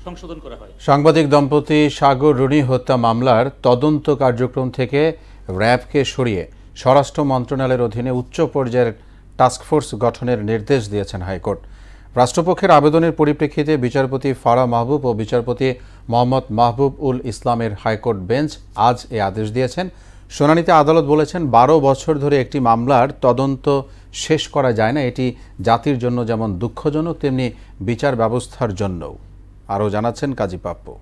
সংশোধন করা হয়। সাংবাদিক দম্পতি সাগর রুনি হত্যা মামলার তদন্ত কার্যক্রম থেকে র্যাবকে সরিয়ে স্বরাষ্ট্র মন্ত্রণালয়ের অধীনে উচ্চ পর্যায়ের টাস্কফোর্স গঠনের নির্দেশ দিয়েছেন হাইকোর্ট। রাষ্ট্রপক্ষের আবেদনের পরিপ্রেক্ষিতে বিচারপতি ফারা মাহবুব ও বিচারপতি মোহাম্মদ মাহবুব উল ইসলামের হাইকোর্ট বেঞ্চ আজ এ আদেশ দিয়েছেন। শুনানিতে আদালত বলেছেন 12 বছর ধরে একটি মামলার তদন্ত শেষ করা যায় না। এটি জাতির জন্য যেমন দুঃখজনক তেমনি বিচার ব্যবস্থার জন্যও। আরও জানাচ্ছেন কাজী পাপ্পু।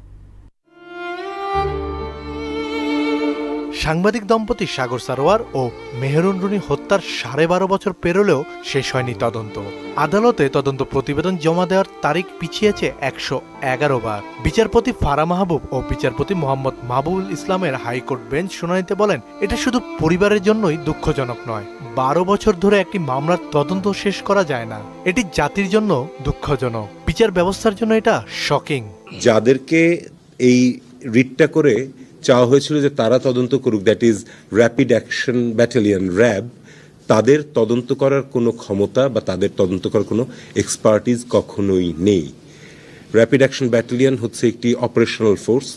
সাংবাদিক দম্পতি সাগর সারোয়ার ও মেহেরুন রুনি হত্যার 12.5 বছর পেরোলেও শেষ হয়নি তদন্ত। আদালতে তদন্ত প্রতিবেদন জমা দেওয়ার তারিখ পিছিয়েছে 111 বার। বিচারপতি ফারা মাহবুব ও বিচারপতি মোহাম্মদ মাহবুবুল ইসলামের হাইকোর্ট বেঞ্চ শুনানিতে বলেন, এটা শুধু পরিবারের জন্যই দুঃখজনক নয়, 12 বছর ধরে একটি মামলার তদন্ত শেষ করা যায় না, এটি জাতির জন্য দুঃখজনক, বিচার ব্যবস্থার জন্য এটা শকিং। যাদেরকে এই রিটটা করে চাওয়া হয়েছিল যে তারা তদন্ত করুক, that is rapid action battalion RAB, তাদের তদন্ত করার কোনো ক্ষমতা বা তাদের তদন্ত করার কোনো এক্সপার্টিজ কখনোই নেই। র্যাপিড অ্যাকশন ব্যাটালিয়ন হচ্ছে একটি অপারেশনাল ফোর্স,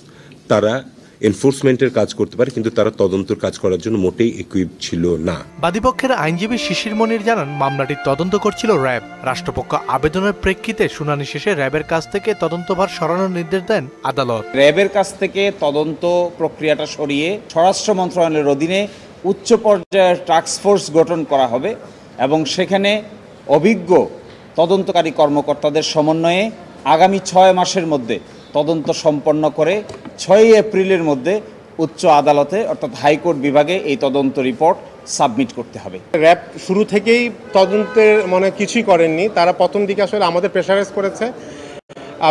তারা এনফোর্সমেন্টের কাজ করতে পারে, কিন্তু তারা তদন্তের কাজ করার জন্য মোটেই ইকুইপড ছিল না। বাদীপক্ষের আইনজীবী শিশির মনির জানান, মামলাটি তদন্ত করছিল র্যাব। রাষ্ট্রপক্ষ আবেদনের প্রেক্ষিতে শুনানি শেষে র্যাবের কাছ থেকে তদন্তভার সরানোর নির্দেশ দেন আদালত। র্যাবের কাছ থেকে তদন্ত প্রক্রিয়াটা সরিয়ে স্বরাষ্ট্র মন্ত্রণালয়ের অধীনে উচ্চ পর্যায়ের টাস্কফোর্স গঠন করা হবে এবং সেখানে অভিজ্ঞ তদন্তকারী কর্মকর্তাদের সমন্বয়ে আগামী 6 মাসের মধ্যে তদন্ত সম্পন্ন করে 6 এপ্রিলের মধ্যে উচ্চ আদালতে অর্থাৎ হাইকোর্ট বিভাগে এই তদন্ত রিপোর্ট সাবমিট করতে হবে। র্যাব শুরু থেকেই তদন্তের কিছুই করেননি, তারা প্রথম দিকে আসলে আমাদের প্রেশারাইজ করেছে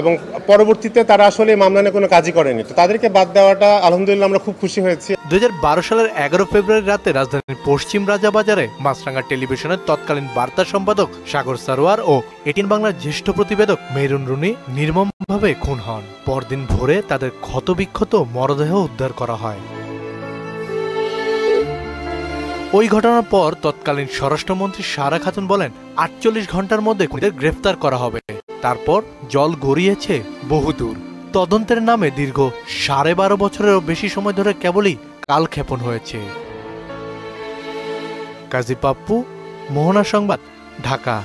এবং পরবর্তীতে তারা আসলে মামলা নিয়ে কোনো কাজই করেনি। তো তাদেরকে বাদ দেওয়াটা আলহামদুলিল্লাহ আমরা খুব খুশি হয়েছি। 2012 সালের 11 ফেব্রুয়ারি রাতে রাজধানীর পশ্চিম রাজাবাজারে মাছরাঙ্গা টেলিভিশনের তৎকালীন বার্তা সম্পাদক সাগর সারোয়ার ও এটিএন বাংলার জ্যেষ্ঠ প্রতিবেদক মেহেরুন রুনি নির্মমভাবে খুন হন। পরদিন ভোরে তাদের ক্ষতবিক্ষত মরদেহ উদ্ধার করা হয়। ওই ঘটনার পর তৎকালীন স্বরাষ্ট্রমন্ত্রী সারা খাতুন বলেন, 48 ঘন্টার মধ্যে খুনিদের গ্রেফতার করা হবে। তারপর জল গড়িয়েছে বহুদূর। তদন্তের নামে দীর্ঘ 12.5 বছরেরও বেশি সময় ধরে কেবলই কালক্ষেপণ হয়েছে। কাজী পাপ্পু, মোহনা সংবাদ, ঢাকা।